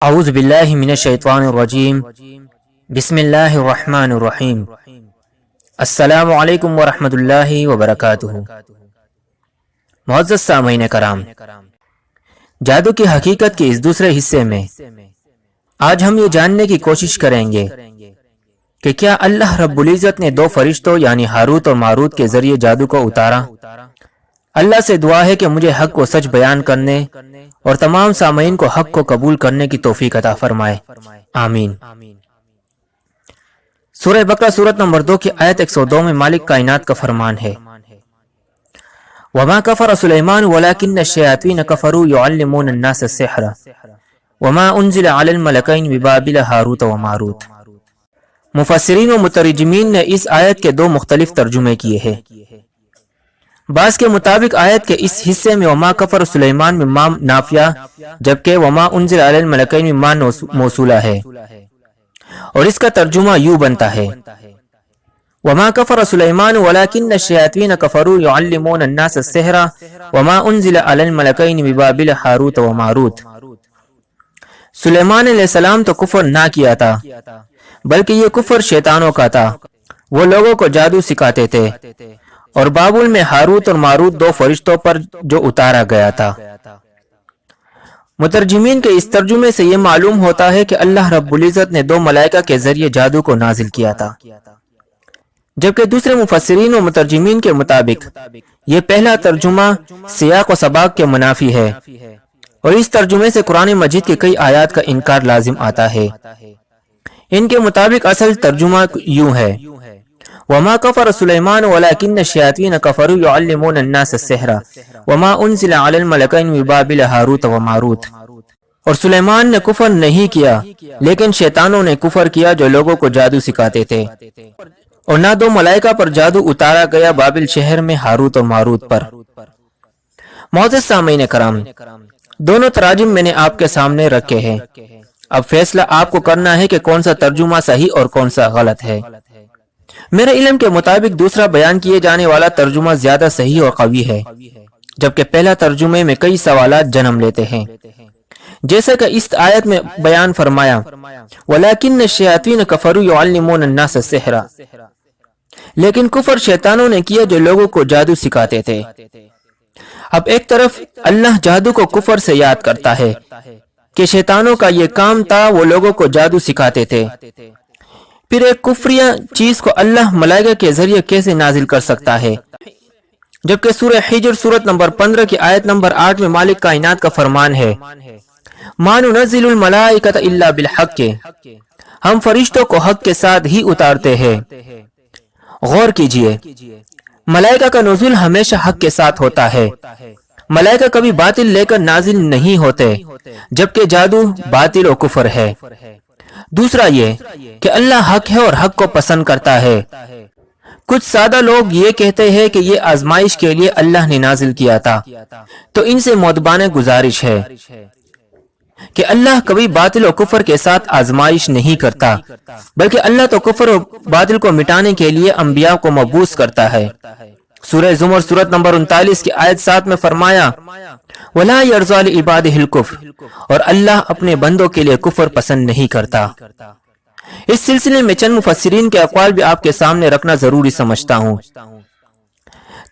اعوذ باللہ من الشیطان الرجیم بسم اللہ الرحمن الرحیم السلام علیکم ورحمۃ اللہ وبرکاتہ۔ معزز سامعین کرام، جادو کی حقیقت کے اس دوسرے حصے میں آج ہم یہ جاننے کی کوشش کریں گے کہ کیا اللہ رب العزت نے دو فرشتوں یعنی ہاروت اور ماروت کے ذریعے جادو کو اتارا؟ اللہ سے دعا ہے کہ مجھے حق کو سچ بیان کرنے اور تمام سامعین کو حق کو قبول کرنے کی توفیق عطا فرمائے، آمین۔ سورہ بقرہ سورت نمبر 2 کی آیت 102 میں مالک کائنات کا فرمان ہے، وَمَا كَفَرَ سُلَيْمَانُ وَلَكِنَّ الشَّيَاطِينَ كَفَرُوا يُعَلِّمُونَ النَّاسَ السِّحْرَ وَمَا أُنزِلَ عَلَى الْمَلَكَيْنِ بِبَابِلَ ہاروت و ماروت۔ مفسرین و مترجمین نے اس آیت کے دو مختلف ترجمے کیے ہیں۔ بعض کے مطابق آیت کے اس حصے میں وما کفر سلیمان میں ما نافیہ جبکہ وما انزل علی الملکین میں ما موصولہ ہے، اور اس کا ترجمہ یوں بنتا ہے، وما کفر سلیمان ولکن الشیاطین کفروا یعلمون الناس السحر وما انزل علی الملکین ببابل ہاروت و ماروت۔ سلیمان علیہ السلام تو کفر نہ کیا تھا، بلکہ یہ کفر شیطانوں کا تھا۔ وہ لوگوں کو جادو سکھاتے تھے، اور بابل میں ہاروت اور ماروت دو فرشتوں پر جو اتارا گیا تھا۔ مترجمین کے اس ترجمے سے یہ معلوم ہوتا ہے کہ اللہ رب العزت نے دو ملائکہ کے ذریعے جادو کو نازل کیا تھا، جبکہ دوسرے مفسرین و مترجمین کے مطابق یہ پہلا ترجمہ سیاق و سباق کے منافی ہے، اور اس ترجمے سے قرآن مجید کے کئی آیات کا انکار لازم آتا ہے۔ ان کے مطابق اصل ترجمہ یوں ہے، وما کفر سلیمان ولکن الشیاطین کفروا یعلمون الناس السحر وما انزل علی الملکین ببابل ہاروت و ماروت۔ اور سلیمان نے کفر نہیں کیا، لیکن شیطانوں نے کفر کیا جو لوگوں کو جادو سکھاتے تھے، اور نہ دو ملائکہ پر جادو اتارا گیا بابل شہر میں ہاروت و ماروت پر۔ معزز سامعین کرام، دونوں تراجم میں نے آپ کے سامنے رکھے ہیں، اب فیصلہ آپ کو کرنا ہے کہ کون سا ترجمہ صحیح اور کون سا غلط ہے۔ میرے علم کے مطابق دوسرا بیان کیے جانے والا ترجمہ زیادہ صحیح اور قوی ہے، جبکہ پہلا ترجمے میں کئی سوالات جنم لیتے ہیں، جیسا کہ اس آیت میں بیان فرمایا وَلَكِنَّ الشَّيَاطِينَ كَفَرُوا يُعَلِّمُونَ النَّاسَ السِّحْرَ، لیکن کفر شیطانوں نے کیا جو لوگوں کو جادو سکھاتے تھے۔ اب ایک طرف اللہ جادو کو کفر سے یاد کرتا ہے کہ شیطانوں کا یہ کام تھا، وہ لوگوں کو جادو سکھاتے تھے، پھر ایک کفریہ چیز کو اللہ ملائکہ کے ذریعے کیسے نازل کر سکتا ہے؟ جبکہ سورہ حجر سورت نمبر 15 کی آیت نمبر 8 میں مالک کائنات کا فرمان ہے، مَا نُنَزِّلُ الْمَلَائِكَةَ إِلَّا بِالْحَقِّ، ہم فرشتوں کو حق کے ساتھ ہی اتارتے ہیں۔ غور کیجئے، ملائکہ کا نزول ہمیشہ حق کے ساتھ ہوتا ہے، ملائکہ کبھی باطل لے کر نازل نہیں ہوتے، جبکہ جادو باطل و کفر ہے۔ دوسرا یہ کہ اللہ حق ہے اور حق کو پسند کرتا ہے۔ کچھ سادہ لوگ یہ کہتے ہیں کہ یہ آزمائش کے لیے اللہ نے نازل کیا تھا، تو ان سے مؤدبانہ گزارش ہے کہ اللہ کبھی باطل و کفر کے ساتھ آزمائش نہیں کرتا، بلکہ اللہ تو کفر و باطل کو مٹانے کے لیے انبیاء کو مبعوث کرتا ہے۔ سورہ زمر سورت نمبر 39 کی آیت 7 میں فرمایا وَلَا يَرْضَىٰ لِعِبَادِهِ الْكُفْرَ، اور اللہ اپنے بندوں کے لیے کفر پسند نہیں کرتا۔ اس سلسلے میں چند مفسرین کے اقوال بھی آپ کے سامنے رکھنا ضروری سمجھتا ہوں۔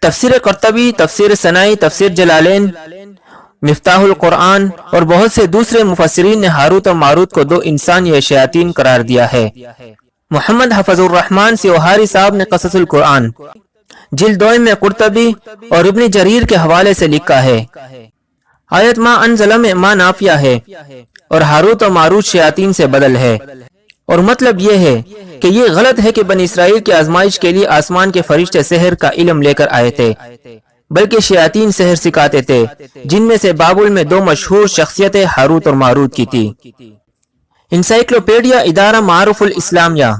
تفسیر قرطبی، تفسیر سنائی، تفسیر جلالین، مفتاح القرآن اور بہت سے دوسرے مفسرین نے ہاروت اور ماروت کو دو انسان یا شیاطین قرار دیا ہے۔ محمد حفظ الرحمن سیوہاری صاحب نے قصص القرآن جلد 2 میں قرطبی اور ابن جریر کے حوالے سے لکھا ہے، آیت ما انزل میں ما نافیہ ہے، اور ہاروت و ماروت شیاطین سے بدل ہے، اور مطلب یہ ہے کہ یہ غلط ہے کہ بنی اسرائیل کی آزمائش کے لیے آسمان کے فرشتے سحر کا علم لے کر آئے تھے، بلکہ شیاطین سحر سکھاتے تھے، جن میں سے بابل میں دو مشہور شخصیتیں ہاروت اور ماروت کی تھی۔ انسائکلوپیڈیا ادارہ معارف الاسلامیہ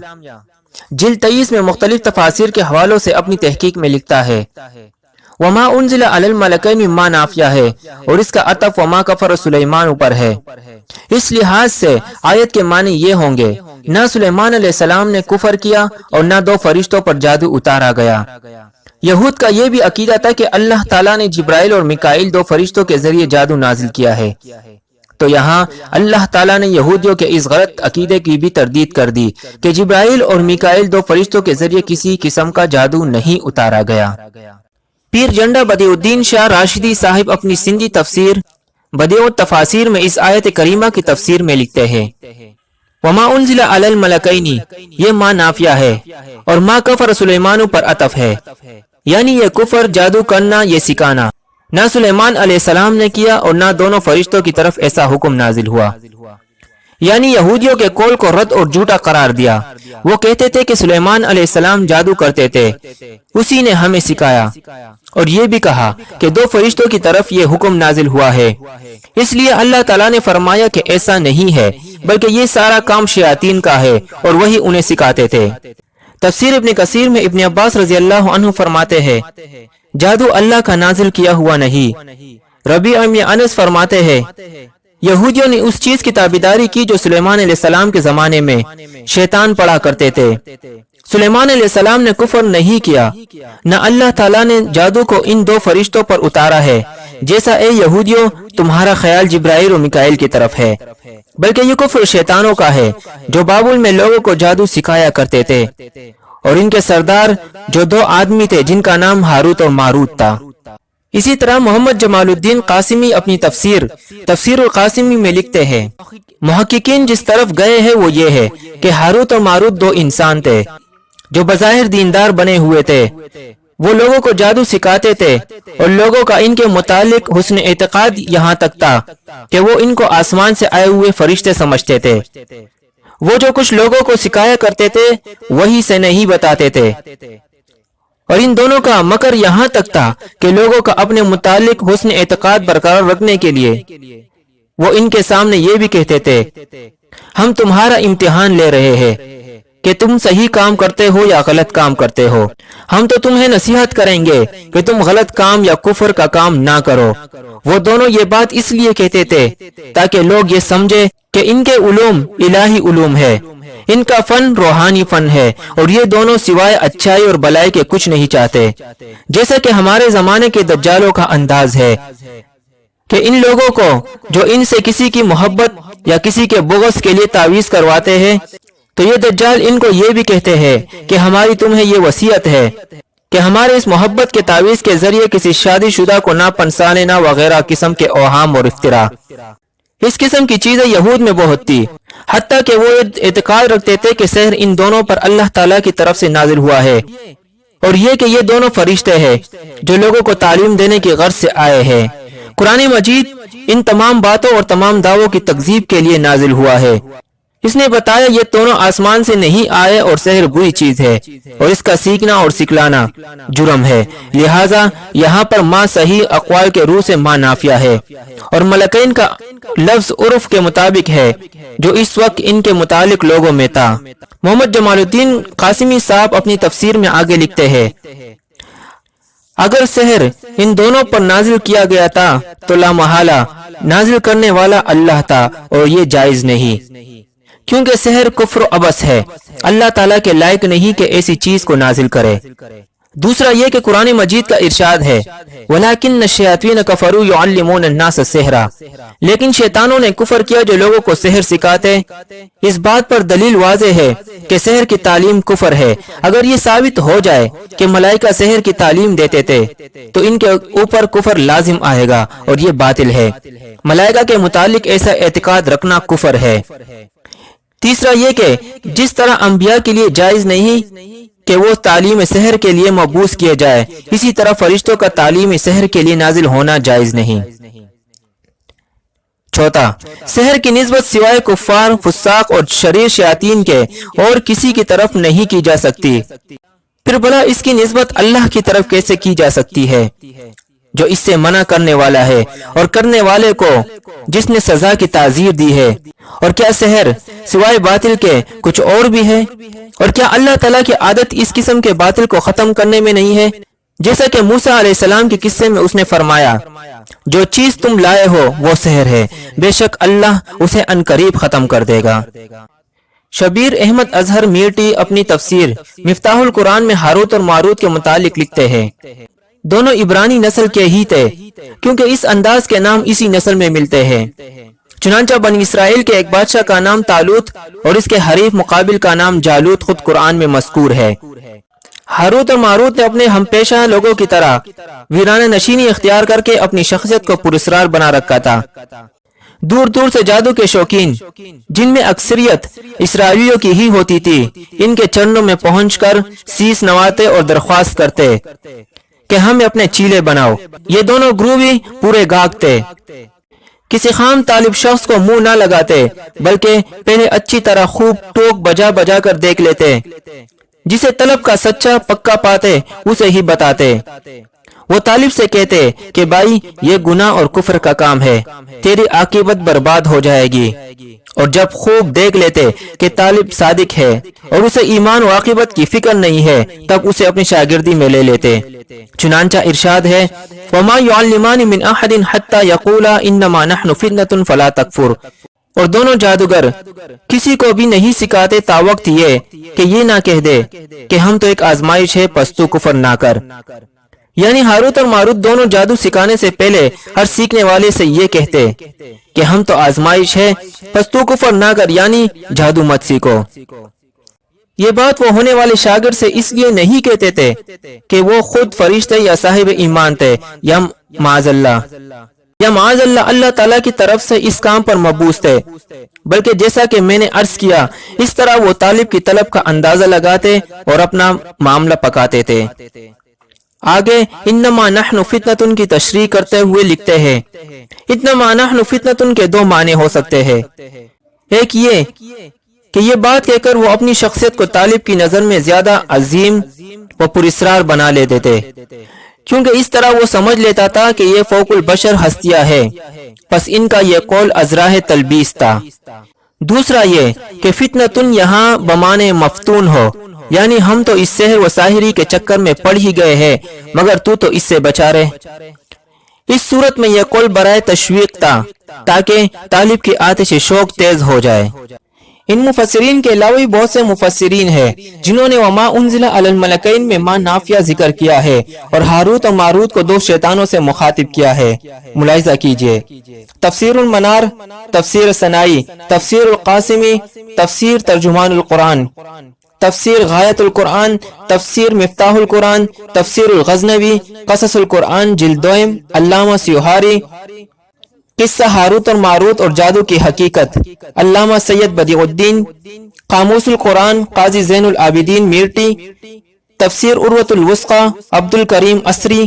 جلد 23 میں مختلف تفاسیر کے حوالوں سے اپنی تحقیق میں لکھتا ہے، وما انزل علی الملکین مما نافیہ ہے، اور اس کا عطف وما کفر سلیمان پر ہے۔ اس لحاظ سے آیت کے معنی یہ ہوں گے، نہ سلیمان علیہ السلام نے کفر کیا اور نہ دو فرشتوں پر جادو اتارا گیا۔ یہود کا یہ بھی عقیدہ تھا کہ اللہ تعالیٰ نے جبرائیل اور میکائیل دو فرشتوں کے ذریعے جادو نازل کیا ہے۔ تو یہاں اللہ تعالیٰ نے یہودیوں کے اس غلط عقیدے کی بھی تردید کر دی کہ جبرائیل اور میکائیل دو فرشتوں کے ذریعے کسی قسم کا جادو نہیں اتارا گیا۔ پیر جنڈا بدیع الدین شاہ راشدی صاحب اپنی سندھی تفسیر بدیع التفاسیر میں اس آیت کریمہ کی تفسیر میں لکھتے ہیں وما انزل علی الملکین، یہ ما نافیہ ہے اور ما کفر سلیمان پر عطف ہے، یعنی یہ کفر جادو کرنا یہ سکھانا نہ سلیمان علیہ السلام نے کیا اور نہ دونوں فرشتوں کی طرف ایسا حکم نازل ہوا، یعنی یہودیوں کے قول کو رد اور جھوٹا قرار دیا۔ وہ کہتے تھے کہ سلیمان علیہ السلام جادو کرتے تھے، اسی نے ہمیں سکھایا، اور یہ بھی کہا کہ دو فرشتوں کی طرف یہ حکم نازل ہوا ہے۔ اس لیے اللہ تعالیٰ نے فرمایا کہ ایسا نہیں ہے، بلکہ یہ سارا کام شیاطین کا ہے اور وہی انہیں سکھاتے تھے۔ تفسیر ابن کثیر میں ابن عباس رضی اللہ عنہ فرماتے ہیں جادو اللہ کا نازل کیا ہوا نہیں۔ ربیع بن انس فرماتے ہیں یہودیوں نے اس چیز کی تابعداری کی جو سلیمان علیہ السلام کے زمانے میں شیطان پڑھا کرتے تھے۔ سلیمان علیہ السلام نے کفر نہیں کیا، نہ اللہ تعالیٰ نے جادو کو ان دو فرشتوں پر اتارا ہے جیسا اے یہودیوں تمہارا خیال جبرائیل و میکائیل کی طرف ہے، بلکہ یہ کفر شیطانوں کا ہے جو بابل میں لوگوں کو جادو سکھایا کرتے تھے، اور ان کے سردار جو دو آدمی تھے جن کا نام ہاروت اور ماروت تھا۔ اسی طرح محمد جمال الدین قاسمی اپنی تفسیر القاسمی میں لکھتے ہیں محققین جس طرف گئے ہیں وہ یہ ہے کہ ہاروت اور ماروت دو انسان تھے جو بظاہر دیندار بنے ہوئے تھے، وہ لوگوں کو جادو سکھاتے تھے اور لوگوں کا ان کے متعلق حسن اعتقاد یہاں تک تھا کہ وہ ان کو آسمان سے آئے ہوئے فرشتے سمجھتے تھے۔ وہ جو کچھ لوگوں کو سکھایا کرتے تھے وہی سے نہیں بتاتے تھے، اور ان دونوں کا مکر یہاں تک تھا کہ لوگوں کا اپنے متعلق حسن اعتقاد برقرار رکھنے کے لیے وہ ان کے سامنے یہ بھی کہتے تھے ہم تمہارا امتحان لے رہے ہیں کہ تم صحیح کام کرتے ہو یا غلط کام کرتے ہو، ہم تو تمہیں نصیحت کریں گے کہ تم غلط کام یا کفر کا کام نہ کرو۔ وہ دونوں یہ بات اس لیے کہتے تھے تاکہ لوگ یہ سمجھے کہ ان کے علوم الہی علوم ہے، ان کا فن روحانی فن ہے، اور یہ دونوں سوائے اچھائی اور بلائی کے کچھ نہیں چاہتے، جیسا کہ ہمارے زمانے کے دجالوں کا انداز ہے کہ ان لوگوں کو جو ان سے کسی کی محبت یا کسی کے بغض کے لیے تعویذ کرواتے ہیں، تو یہ دجال ان کو یہ بھی کہتے ہیں کہ ہماری تمہیں یہ وصیت ہے کہ ہمارے اس محبت کے تعویذ کے ذریعے کسی شادی شدہ کو نہ پنسا لینا وغیرہ قسم کے اوہام اور افتراء۔ اس قسم کی چیزیں یہود میں بہت تھی، حتیٰ کہ وہ اعتقاد رکھتے تھے کہ سحر ان دونوں پر اللہ تعالیٰ کی طرف سے نازل ہوا ہے، اور یہ کہ یہ دونوں فرشتے ہیں جو لوگوں کو تعلیم دینے کی غرض سے آئے ہیں۔ قرآن مجید ان تمام باتوں اور تمام دعووں کی تکذیب کے لیے نازل ہوا ہے۔ اس نے بتایا یہ دونوں آسمان سے نہیں آئے اور سحر بری چیز ہے اور اس کا سیکھنا اور سکھلانا جرم ہے، لہٰذا یہاں پر ما صحیح اقوال کے روح سے ما نافیہ ہے، اور ملکین کا لفظ عرف کے مطابق ہے جو اس وقت ان کے متعلق لوگوں میں تھا۔ محمد جمال الدین قاسمی صاحب اپنی تفسیر میں آگے لکھتے ہیں اگر سحر ان دونوں پر نازل کیا گیا تھا تو لا محالہ نازل کرنے والا اللہ تھا، اور یہ جائز نہیں، کیونکہ سحر کفر و عبث ہے، اللہ تعالیٰ کے لائق نہیں کہ ایسی چیز کو نازل کرے۔ دوسرا یہ کہ قرآن مجید کا ارشاد ہے وَلَكِنَّ الشَّيَاطِينَ كَفَرُوا يُعَلِّمُونَ النَّاسَ السِّحْرَ، لیکن شیطانوں نے کفر کیا جو لوگوں کو سحر سکھاتے۔ اس بات پر دلیل واضح ہے کہ سحر کی تعلیم کفر ہے۔ اگر یہ ثابت ہو جائے کہ ملائکہ سحر کی تعلیم دیتے تھے تو ان کے اوپر کفر لازم آئے گا، اور یہ باطل ہے۔ ملائکہ کے متعلق ایسا اعتقاد رکھنا کفر ہے۔ تیسرا یہ کہ جس طرح انبیاء کے لیے جائز نہیں کہ وہ تعلیم سحر کے لیے مبعوث کیے جائے، اسی طرح فرشتوں کا تعلیم سحر کے لیے نازل ہونا جائز نہیں۔ چوتھا، سحر کی نسبت سوائے کفار، فساق اور شریر شیاطین کے اور کسی کی طرف نہیں کی جا سکتی، پھر بھلا اس کی نسبت اللہ کی طرف کیسے کی جا سکتی ہے جو اس سے منع کرنے والا ہے اور کرنے والے کو جس نے سزا کی تعزیر دی ہے؟ اور کیا سحر سوائے باطل کے کچھ اور بھی ہے؟ اور کیا اللہ تعالیٰ کی عادت اس قسم کے باطل کو ختم کرنے میں نہیں ہے؟ جیسا کہ موسیٰ علیہ السلام کے قصے میں اس نے فرمایا جو چیز تم لائے ہو وہ سحر ہے، بے شک اللہ اسے عنقریب ختم کر دے گا۔ شبیر احمد اظہر میرٹی اپنی تفسیر مفتاح القرآن میں ہاروت اور ماروت کے متعلق لکھتے ہیں دونوں عبرانی نسل کے ہی تھے، کیونکہ اس انداز کے نام اسی نسل میں ملتے ہیں۔ چنانچہ بنی اسرائیل کے ایک بادشاہ کا نام طالوت اور اس کے حریف مقابل کا نام جالوت خود قرآن میں مذکور ہے۔ ہاروت اور ماروت نے اپنے ہم پیشہ لوگوں کی طرح ویرانہ نشینی اختیار کر کے اپنی شخصیت کو پراسرار بنا رکھا تھا۔ دور دور سے جادو کے شوقین، جن میں اکثریت اسرائیلیوں کی ہی ہوتی تھی، ان کے چرنوں میں پہنچ کر سیس نواتے اور درخواست کرتے کہ ہمیں اپنے چیلے بناؤ۔ یہ دونوں گروہ بھی پورے گاہک تھے۔ کسی خام طالب شخص کو منہ نہ لگاتے، بلکہ پہلے اچھی طرح خوب ٹوک بجا بجا کر دیکھ لیتے، جسے طلب کا سچا پکا پاتے اسے ہی بتاتے۔ وہ طالب سے کہتے کہ بھائی یہ گناہ اور کفر کا کام ہے، تیری عاقبت برباد ہو جائے گی، اور جب خوب دیکھ لیتے کہ طالب صادق ہے اور اسے ایمان و عاقبت کی فکر نہیں ہے، تب اسے اپنی شاگردی میں لے لیتے۔ چنانچہ ارشاد ہے وَمَا يُعَلِّمَانِ مِنْ أَحَدٍ حَتَّى يَقُولَا إِنَّمَا نَحْنُ فِتْنَةٌ فَلَا تَكْفُرْ، اور دونوں جادوگر کسی کو بھی نہیں سکھاتے تاوقت یہ کہ یہ نہ کہہ دے کہ ہم تو ایک آزمائش ہے پس تو کفر نہ کر۔ یعنی ہاروت اور ماروت دونوں جادو سکھانے سے پہلے ہر سیکھنے والے سے یہ کہتے کہ ہم تو آزمائش ہے پس تو کفر نہ کر، یعنی جادو مت سیکھو۔ یہ بات وہ ہونے والے شاگرد سے اس لیے نہیں کہتے تھے کہ وہ خود فرشتے یا صاحب ایمان تھے، یا معاذ اللہ اللہ تعالیٰ کی طرف سے اس کام پر مبعوث تھے، بلکہ جیسا کہ میں نے عرض کیا اس طرح وہ طالب کی طلب کا اندازہ لگاتے اور اپنا معاملہ پکاتے تھے۔ آگے انما نحن فتنۃ کی تشریح کرتے ہوئے لکھتے ہیں انما نحن فتنۃ کے دو معنی ہو سکتے ہیں۔ ایک یہ کہ یہ بات کہہ کر وہ اپنی شخصیت کو طالب کی نظر میں زیادہ عظیم و پراسرار بنا لیتے تھے، کیونکہ اس طرح وہ سمجھ لیتا تھا کہ یہ فوق البشر ہستیاں ہے، پس ان کا یہ قول ازراہ تلبیس تھا۔ دوسرا یہ کہ فتنۃ یہاں بمانے مفتون ہو، یعنی ہم تو اس سحر و ساحری کے چکر میں پڑ ہی گئے ہیں، مگر تو اس سے بچا رہے۔ اس صورت میں یہ قول برائے تشویق تھا تاکہ طالب کی آتش شوق تیز ہو جائے۔ ان مفسرین کے علاوہ بہت سے مفسرین ہیں جنہوں نے وما انزل علی الملکین میں ما نافیہ ذکر کیا ہے اور ہاروت اور ماروت کو دو شیطانوں سے مخاطب کیا ہے۔ ملاحظہ کیجئے تفسیر المنار، تفسیر ثنائی، تفسیر القاسمی، تفسیر ترجمان القرآن، تفسیر غایت القرآن، تفسیر مفتاح القرآن، تفسیر الغزنوی، قصص القرآن جلد دوئم، علامہ سیوہاری، قصہ ہاروت اور ماروت اور جادو کی حقیقت، علامہ سید بدیع الدین، قاموس القرآن، قاضی زین العابدین میرٹی، تفسیر عروۃ الوثقی، عبد الکریم اسری،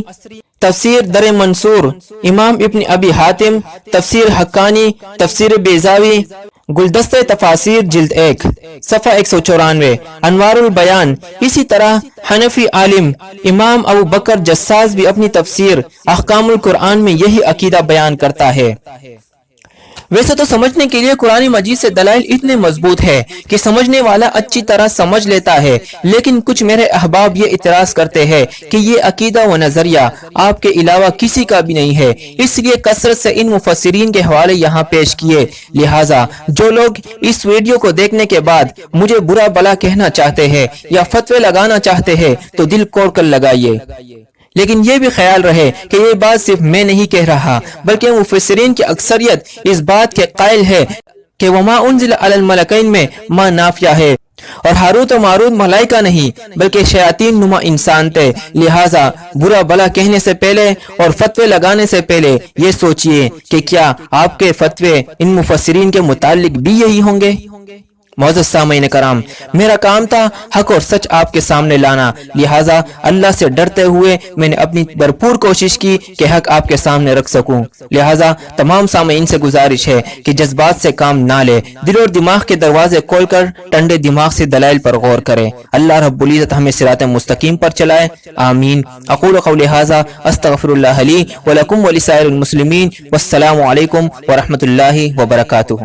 تفسیر در منصور، امام ابن ابی حاتم، تفسیر حقانی، تفسیر بیضاوی، گلدستہ تفاسیر جلد 1 صفحہ 194، انوار البیان۔ اسی طرح حنفی عالم امام ابو بکر جساس بھی اپنی تفسیر احکام القرآن میں یہی عقیدہ بیان کرتا ہے۔ ویسے تو سمجھنے کے لیے قرآن مجید سے دلائل اتنے مضبوط ہے کہ سمجھنے والا اچھی طرح سمجھ لیتا ہے، لیکن کچھ میرے احباب یہ اعتراض کرتے ہیں کہ یہ عقیدہ و نظریہ آپ کے علاوہ کسی کا بھی نہیں ہے، اس لیے کثرت سے ان مفسرین کے حوالے یہاں پیش کیے۔ لہٰذا جو لوگ اس ویڈیو کو دیکھنے کے بعد مجھے برا بلا کہنا چاہتے ہیں یا فتوے لگانا چاہتے ہیں تو دل کوڑ کر لگائیے، لیکن یہ بھی خیال رہے کہ یہ بات صرف میں نہیں کہہ رہا، بلکہ مفسرین کی اکثریت اس بات کے قائل ہے کہ وما انزل علی الملکین میں ما نافیہ ہے، اور ہاروت و ماروت ملائکہ نہیں بلکہ شیاطین نما انسان تھے۔ لہٰذا برا بلا کہنے سے پہلے اور فتوے لگانے سے پہلے یہ سوچئے کہ کیا آپ کے فتوے ان مفسرین کے متعلق بھی یہی ہوں گے۔ معزز سامعین کرام، میرا کام تھا حق اور سچ آپ کے سامنے لانا، لہٰذا اللہ سے ڈرتے ہوئے میں نے اپنی بھرپور کوشش کی کہ حق آپ کے سامنے رکھ سکوں۔ لہٰذا تمام سامعین سے گزارش ہے کہ جذبات سے کام نہ لے، دل اور دماغ کے دروازے کھول کر ٹھنڈے دماغ سے دلائل پر غور کرے۔ اللہ رب العزت ہمیں صراط مستقیم پر چلائے، آمین۔ اقول قولی ھذا استغفر اللہ لی ولکم ولسائر المسلمین، والسلام علیکم ورحمۃ اللہ وبرکاتہ۔